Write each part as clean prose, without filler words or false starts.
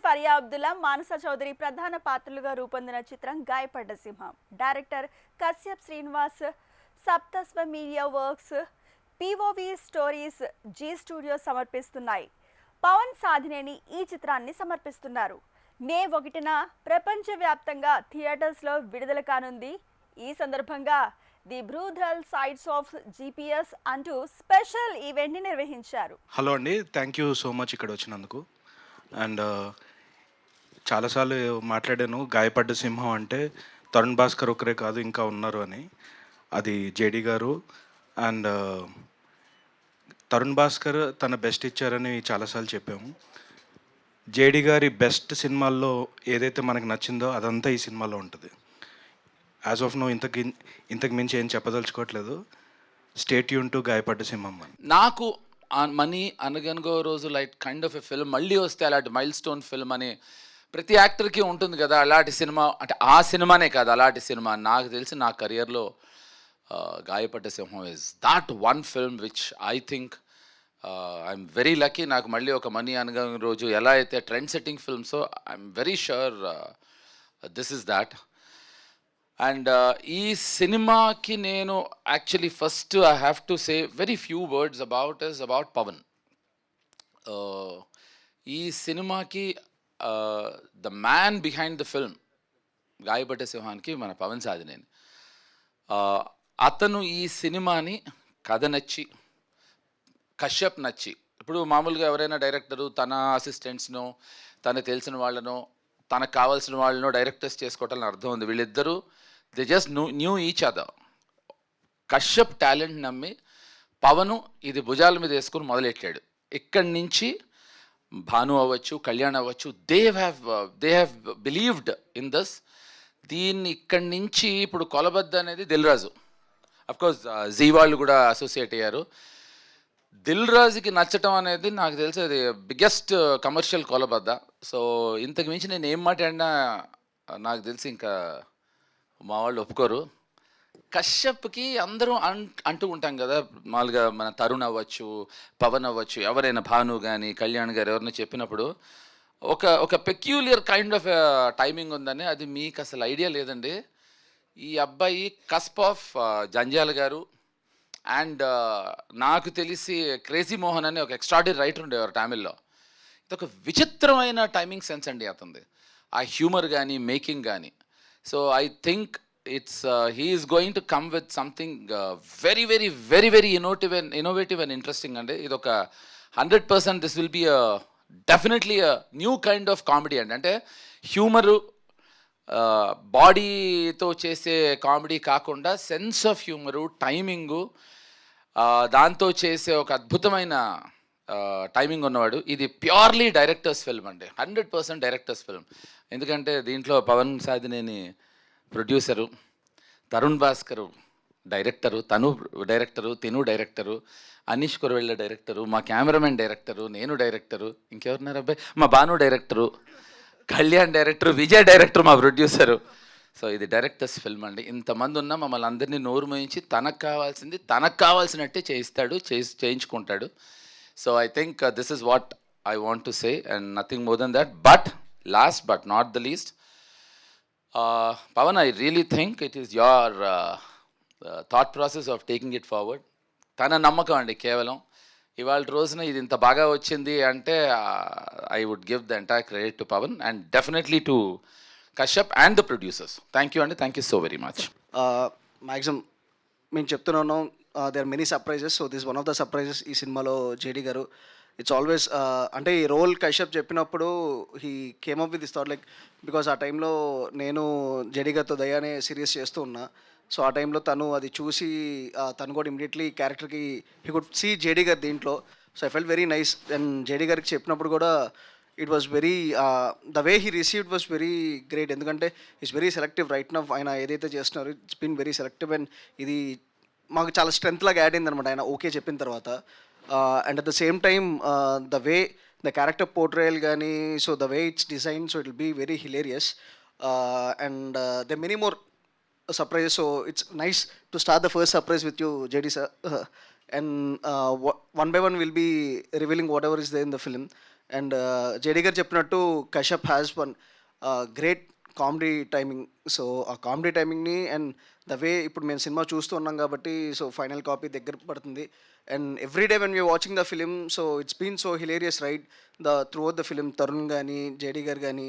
ఫరియా అబ్దుల్లా, మానస చౌదరి ప్రధాన పాత్రలుగా రూపొందిన చిత్రం గాయపడ్డ సింహం. Director Kashyap Srinivas, Saptaswa media works, POV stories, Zee studio సమర్పిస్తున్నాయి. పవన్ సాధినేని ఈ చిత్రాన్ని సమర్పిస్తున్నారు. మే 1న ప్రపంచవ్యాప్తంగా థియేటర్స్లో విడుదల కానుంది. ఈ సందర్భంగా ది బ్రూథల్ సైడ్స్ ఆఫ్ జీపీఎస్ అంటూ స్పెషల్ ఈవెంట్ని నిర్వహించారు. హలో అండి, థ్యాంక్ యూ సో మచ్ ఇక్కడ వచ్చినందుకు. అండ్ చాలాసార్లు మాట్లాడాను, గాయపడ్డ సింహం అంటే తరుణ్ భాస్కర్ ఒకరే కాదు ఇంకా ఉన్నారు అని. అది జేడి గారు. అండ్ తరుణ్ భాస్కర్ తన బెస్ట్ ఇచ్చారని చాలాసార్లు చెప్పాము. జేడి గారి బెస్ట్ సినిమాల్లో ఏదైతే మనకు నచ్చిందో అదంతా ఈ సినిమాలో ఉంటుంది. యాజ్ ఆఫ్ నో ఇంతకు మించి ఏం చెప్పదలుచుకోవట్లేదు. స్టే ట్యూన్ టు గాయపడ్డ సింహం అని. నాకు మనీ అనగనగో రోజు like kind of a film మళ్ళీ వస్తే అలాంటి మైల్ స్టోన్ ఫిల్మ్ అని ప్రతి యాక్టర్కి ఉంటుంది కదా. అలాంటి సినిమా అంటే ఆ సినిమానే కాదు, అలాంటి సినిమా నాకు తెలిసి నా కెరియర్లో Gayapadda Simham is that one film which I think I'm very lucky. నాకు మళ్ళీ ఒక మనీ అనగనగో రోజు ఎలా అయితే trend setting film so I'm very sure this is that. And ఈ సినిమాకి నేను actually first I have to say very few words about Pavan. ఈ సినిమాకి the man behind the film Gayapadda సింహానికి మన పవన్ సాధినేని. అతను ఈ సినిమాని కథ నచ్చి, కశ్యప్ నచ్చి, ఇప్పుడు మామూలుగా ఎవరైనా డైరెక్టరు తన అసిస్టెంట్స్నో తనకు తెలిసిన వాళ్ళనో తనకు కావాల్సిన వాళ్ళనో డైరెక్టర్స్ చేసుకోవటానికి అర్థం ఉంది. వీళ్ళిద్దరూ they just new each other. Kashyap talent నమ్మి పవను ఇది భుజాల మీద వేసుకుని మొదలెట్టాడు. ఇక్కడి నుంచి భాను అవ్వచ్చు, కళ్యాణ్ అవ్వచ్చు, they have believed in this. దీన్ని ఇక్కడి నుంచి ఇప్పుడు కొలబద్ద అనేది దిల్ రాజు, అఫ్కోర్స్ జీ వాళ్ళు కూడా అసోసియేట్ అయ్యారు. దిల్ రాజుకి నచ్చటం అనేది నాకు తెలిసి అది బిగ్గెస్ట్ కమర్షియల్ కొలబద్ద. సో ఇంతకు మించి నేను ఏం మాట్లాడినా నాకు తెలిసి ఇంకా మా వాళ్ళు ఒప్పుకోరు. కశ్యప్కి అందరూ అంటూ ఉంటాం కదా, మామూలుగా మన తరుణ్ అవ్వచ్చు, పవన్ అవ్వచ్చు, ఎవరైనా భాను కానీ కళ్యాణ్ గారు ఎవరైనా చెప్పినప్పుడు ఒక పెక్యూలియర్ కైండ్ ఆఫ్ టైమింగ్ ఉందని. అది మీకు అసలు ఐడియా లేదండి. ఈ అబ్బాయి కస్ప్ ఆఫ్ జంజాల్ గారు అండ్ నాకు తెలిసి క్రేజీ మోహన్ అని ఒక ఎక్స్ట్రాడినరీ రైటర్ ఉండేవారు తమిళ్లో. ఇదొక విచిత్రమైన టైమింగ్ సెన్స్ అండి అతనిది, ఆ హ్యూమర్ కానీ మేకింగ్ కానీ. So I think he is going to come with something very innovative and interesting అండి. ఇది ఒక 100% this will be definitely a new kind of comedy అండి. అంటే హ్యూమరు బాడీతో చేసే కామెడీ కాకుండా సెన్స్ ఆఫ్ హ్యూమరు, టైమింగు, దాంతో చేసే ఒక అద్భుతమైన టైమింగ్ ఉన్నవాడు. ఇది ప్యూర్లీ డైరెక్టర్స్ ఫిల్మ్ అండి, 100% డైరెక్టర్స్ ఫిల్మ్. ఎందుకంటే దీంట్లో పవన్ సాధినేని ప్రొడ్యూసరు, తరుణ్ భాస్కరు డైరెక్టరు, తను డైరెక్టరు, తిను డైరెక్టరు, అనీష్ కురవెళ్ళ డైరెక్టరు, మా కెమెరామెన్ డైరెక్టరు, నేను డైరెక్టరు, ఇంకెవరున్నారు అబ్బాయి, మా Bhanu director, Kalyan director, Vijay director, మా ప్రొడ్యూసరు. సో ఇది డైరెక్టర్స్ ఫిల్మ్ అండి. ఇంతమంది ఉన్నా మమ్మల్ని అందరినీ నోరు మోయించి తనకు కావాల్సినట్టే చేయించుకుంటాడు. So I think this is what I want to say and nothing more than that. But last but not the least, Pavan, I really think it is your thought process of taking it forward. తన నమ్మకం అండి కేవలం. ఇవాళ రోజున ఇది ఇంత బాగా వచ్చింది అంటే I would give the entire credit to Pavan and definitely to Kashyap and the producers. Thank you అండి, thank you so very much. Maximum మేము చెప్తున్నాను, there are many surprises. So this one of the surprises ఈ సినిమాలో JD గారు. It's always అంటే ఈ role Kashyap చెప్పినప్పుడు he came up with this thought, like because ఆ టైంలో నేను జేడి గారితో దయానే సీరియస్ చేస్తూ ఉన్నా. సో ఆ టైంలో తను అది చూసి తను కూడా ఇమీడియట్లీ క్యారెక్టర్కి హీ కుడ్ సీ జేడి గారు దీంట్లో. So I felt very nice. And JD గారికి చెప్పినప్పుడు కూడా it was very the way he received was very great. ఎందుకంటే it's very selective right now. ఆయన ఏదైతే చేస్తున్నారో it's been very selective and ఇది మాకు చాలా స్ట్రెంత్ లాగా యాడ్ అయింది అనమాట ఆయన ఓకే చెప్పిన తర్వాత. And at the same time, the way the character portrayal gani, so the way it's designed, so it'll be very hilarious. And there are many more surprises. So it's nice to start the first surprise with you, JD sir. And one by one we'll be revealing whatever is there in the film. And JD గారు చెప్పినట్టు Kashyap has one great comedy timing. So ఆ comedy టైమింగ్ని and the వే ఇప్పుడు మేము cinema చూస్తూ ఉన్నాం కాబట్టి so final copy దగ్గర పడుతుంది. And every day when we're watching the film so it's been so hilarious right throughout the film. Tarun కానీ JD garu కానీ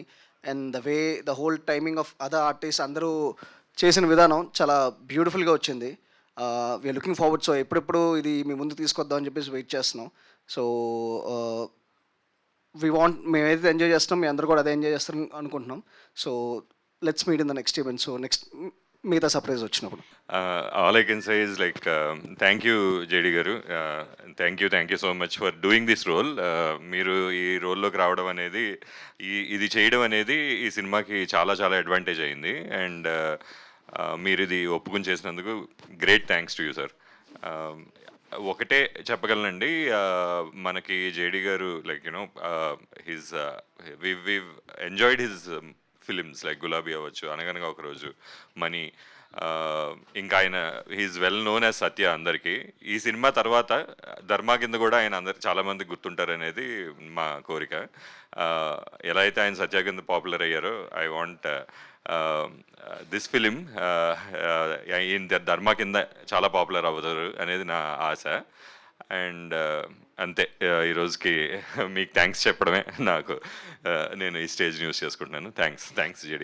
and the way the whole timing of other artist అందరూ చేసిన విధానం చాలా బ్యూటిఫుల్గా వచ్చింది. We are looking forward. సో ఎప్పుడెప్పుడు ఇది మీ ముందు తీసుకొద్దాం అని చెప్పేసి వెయిట్ చేస్తున్నాం. సో మేము ఏదైతే ఎంజాయ్ చేస్తున్నాం మీ అందరూ కూడా అదే ఎంజాయ్ చేస్తారని అనుకుంటున్నాం. So let's meet in the next event. So next మిగతా సర్ప్రైజ్ వచ్చినప్పుడు. All I can say is like thank you JD garu, thank you so much for doing this role. మీరు ఈ రోల్లోకి రావడం అనేది ఇది చేయడం అనేది ఈ సినిమాకి చాలా చాలా అడ్వాంటేజ్ అయింది. అండ్ మీరు ఇది ఒప్పుకుని చేసినందుకు great thanks to you sir. ఒకటే చెప్పగలనండి, మనకి జేడీ గారు like you know his we enjoyed his films like Gulabi అవ్వచ్చు, అనగనగా ఒకరోజు, మనీ, ఇంకా ఆయన he's well known as Satya అందరికీ. ఈ సినిమా తర్వాత ధర్మా కింద కూడా ఆయన చాలామంది గుర్తుంటారు అనేది మా కోరిక. ఎలా అయితే ఆయన సత్య కింద పాపులర్ అయ్యారో ఐ వాంట్ దిస్ ఫిలిం ధర్మా కింద చాలా పాపులర్ అవుతారు అనేది నా ఆశ. అండ్ అంతే, ఈరోజుకి మీకు థ్యాంక్స్ చెప్పడమే నాకు నేను ఈ స్టేజ్ యూస్ చేసుకుంటున్నాను. Thanks JD.